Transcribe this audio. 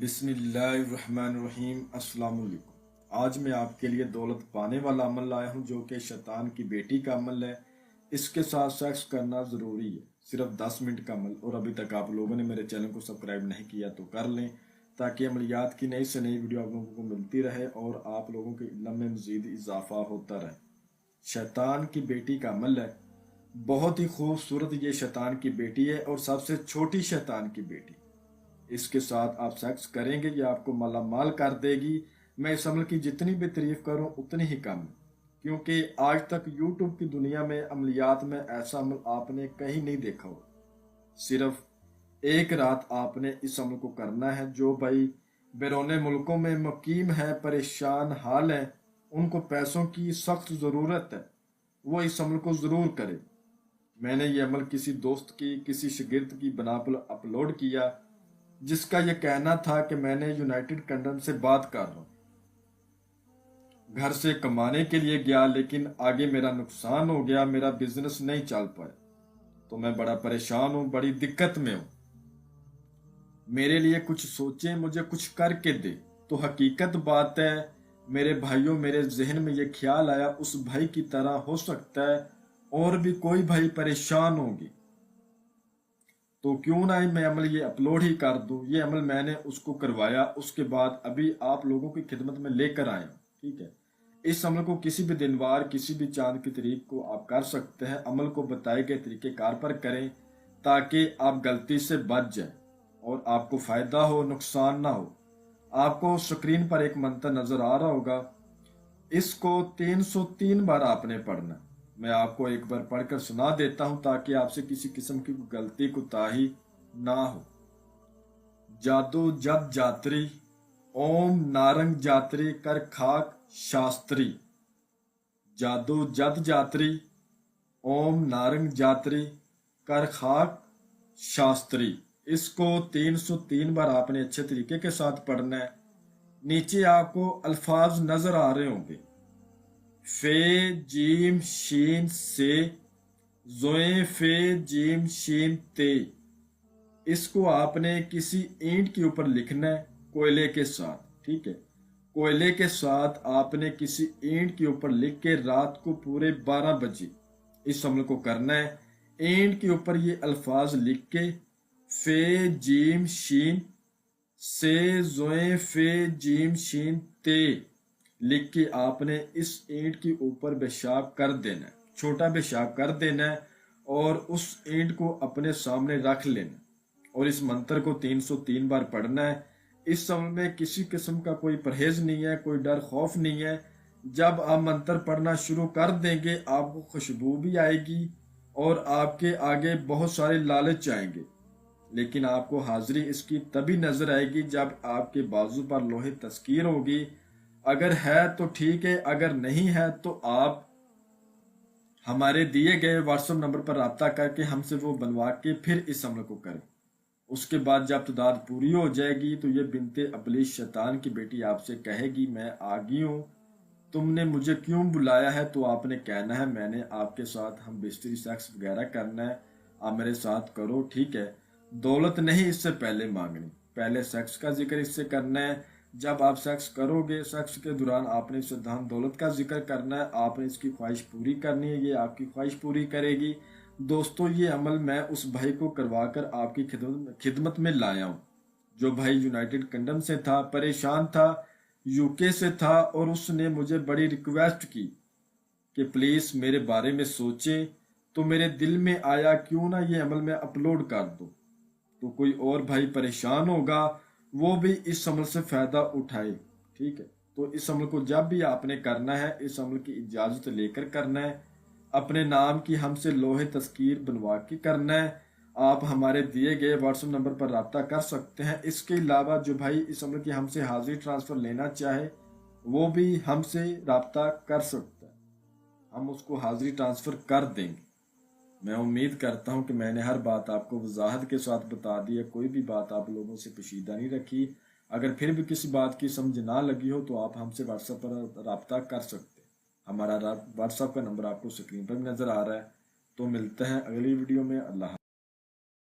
بسم اللہ الرحمن الرحیم۔ السلام علیکم۔ آج میں آپ کے لیے دولت پانے والا عمل لایا ہوں جو کہ شیطان کی بیٹی کا عمل ہے۔ اس کے ساتھ سیکس کرنا ضروری ہے، صرف 10 منٹ کا عمل۔ اور ابھی تک آپ لوگوں نے میرے چینل کو سبسکرائب نہیں کیا تو کر لیں تاکہ عملیات کی نئی سے نئی ویڈیو آپ لوگوں کو ملتی رہے اور آپ لوگوں کے علم میں مزید اضافہ ہوتا رہے۔ شیطان کی بیٹی کا عمل ہے، بہت ہی خوبصورت یہ شیطان کی بیٹی ہے اور سب سے چھوٹی شیطان کی بیٹی۔ اس کے ساتھ آپ سیکس کریں گے، یہ آپ کو مالا مال کر دے گی۔ میں اس عمل کی جتنی بھی تعریف کروں اتنی ہی کم ہے، کیونکہ آج تک یوٹیوب کی دنیا میں عملیات میں ایسا عمل آپ نے کہیں نہیں دیکھا ہو۔ صرف ایک رات آپ نے اس عمل کو کرنا ہے۔ جو بھائی بیرون ملکوں میں مقیم ہے، پریشان حال ہیں، ان کو پیسوں کی سخت ضرورت ہے، وہ اس عمل کو ضرور کرے۔ میں نے یہ عمل کسی دوست کی، کسی شاگرد کی بنا پر اپلوڈ کیا، جس کا یہ کہنا تھا کہ میں نے یونائٹڈ کنگڈم سے بات کر رہا ہوں، گھر سے کمانے کے لیے گیا لیکن آگے میرا نقصان ہو گیا، میرا بزنس نہیں چل پایا، تو میں بڑا پریشان ہوں، بڑی دقت میں ہوں، میرے لیے کچھ سوچیں، مجھے کچھ کر کے دے۔ تو حقیقت بات ہے میرے بھائیوں، میرے ذہن میں یہ خیال آیا اس بھائی کی طرح ہو سکتا ہے اور بھی کوئی بھائی پریشان ہوگی، تو کیوں نہ میں عمل یہ اپلوڈ ہی کر دوں۔ یہ عمل میں نے اس کو کروایا، اس کے بعد ابھی آپ لوگوں کی خدمت میں لے کر آیا ہوں، ٹھیک ہے۔ اس عمل کو کسی بھی دن وار، کسی بھی چاند کی تاریخ کو آپ کر سکتے ہیں۔ عمل کو بتائے گئے طریقہ کار پر کریں تاکہ آپ غلطی سے بچ جائیں اور آپ کو فائدہ ہو، نقصان نہ ہو۔ آپ کو سکرین پر ایک منتر نظر آ رہا ہوگا، اس کو 303 بار آپ نے پڑھنا ہے۔ میں آپ کو ایک بار پڑھ کر سنا دیتا ہوں تاکہ آپ سے کسی قسم کی غلطی کوتاہی نہ ہو۔ جادو جد جاتری اوم نارنگ جاتری کر خاک شاستری۔ جادو جد جاتری اوم نارنگ جاتری کر خاک شاستری۔ اس کو 303 بار آپ نے اچھے طریقے کے ساتھ پڑھنا ہے۔ نیچے آپ کو الفاظ نظر آ رہے ہوں گے، فے جیم شین سے، زوئیں فے جیم شین تے۔ اس کو آپ نے کسی اینٹ کے اوپر لکھنا ہے کوئلے کے ساتھ، ٹھیک ہے۔ کوئلے کے ساتھ آپ نے کسی اینٹ کے اوپر لکھ کے رات کو پورے 12 بجے اس عمل کو کرنا ہے۔ اینٹ کے اوپر یہ الفاظ لکھ کے فے جیم شین سے، زوئیں فے جیم شین تے لکھ کے آپ نے اس اینٹ کے اوپر پیشاب کر دینا ہے، چھوٹا پیشاب کر دینا ہے اور اس اینٹ کو اپنے سامنے رکھ لینا اور اس منتر کو 303 بار پڑھنا ہے۔ اس عمل میں کسی قسم کا کوئی پرہیز نہیں ہے، کوئی ڈر خوف نہیں ہے۔ جب آپ منتر پڑھنا شروع کر دیں گے آپ کو خوشبو بھی آئے گی اور آپ کے آگے بہت سارے لالچ آئیں گے، لیکن آپ کو حاضری اس کی تبھی نظر آئے گی جب آپ کے بازو پر لوہے تذکیر ہوگی۔ اگر ہے تو ٹھیک ہے، اگر نہیں ہے تو آپ ہمارے دیے گئے واٹس ایپ نمبر پر رابطہ کر کے ہم سے وہ بنوا کے پھر اس عمل کو کریں۔ اس کے بعد جب تعداد پوری ہو جائے گی تو یہ بنت ابلیس شیطان کی بیٹی آپ سے کہے گی میں آ گئی ہوں، تم نے مجھے کیوں بلایا ہے؟ تو آپ نے کہنا ہے میں نے آپ کے ساتھ ہم بستری سیکس وغیرہ کرنا ہے، آپ میرے ساتھ کرو، ٹھیک ہے۔ دولت نہیں اس سے پہلے مانگنی، پہلے سیکس کا ذکر اس سے کرنا ہے۔ جب آپ سیکس کرو گے، سیکس کے دوران آپ نے اس سے دھن دولت کا ذکر کرنا ہے، آپ نے اس کی خواہش پوری کرنی ہے، یہ آپ کی خواہش پوری کرے گی۔ دوستو یہ عمل میں اس بھائی کو کروا کر آپ کی خدمت میں لایا ہوں، جو بھائی یونائٹڈ کنگڈم سے تھا، پریشان تھا، یو کے سے تھا، اور اس نے مجھے بڑی ریکویسٹ کی کہ پلیز میرے بارے میں سوچیں۔ تو میرے دل میں آیا کیوں نہ یہ عمل میں اپلوڈ کر دوں، تو کوئی اور بھائی پریشان ہوگا وہ بھی اس عمل سے فائدہ اٹھائے، ٹھیک ہے۔ تو اس عمل کو جب بھی آپ نے کرنا ہے اس عمل کی اجازت لے کر کرنا ہے، اپنے نام کی ہم سے لوہے تذکیر بنوا کے کرنا ہے۔ آپ ہمارے دیے گئے واٹس ایپ نمبر پر رابطہ کر سکتے ہیں۔ اس کے علاوہ جو بھائی اس عمل کی ہم سے حاضری ٹرانسفر لینا چاہے وہ بھی ہم سے رابطہ کر سکتا ہے، ہم اس کو حاضری ٹرانسفر کر دیں گے۔ میں امید کرتا ہوں کہ میں نے ہر بات آپ کو وضاحت کے ساتھ بتا دی ہے، کوئی بھی بات آپ لوگوں سے پوشیدہ نہیں رکھی۔ اگر پھر بھی کسی بات کی سمجھ نہ لگی ہو تو آپ ہم سے واٹس ایپ پر رابطہ کر سکتے ہیں۔ ہمارا واٹس ایپ کا نمبر آپ کو سکرین پر بھی نظر آ رہا ہے۔ تو ملتے ہیں اگلی ویڈیو میں۔ اللہ حافظ۔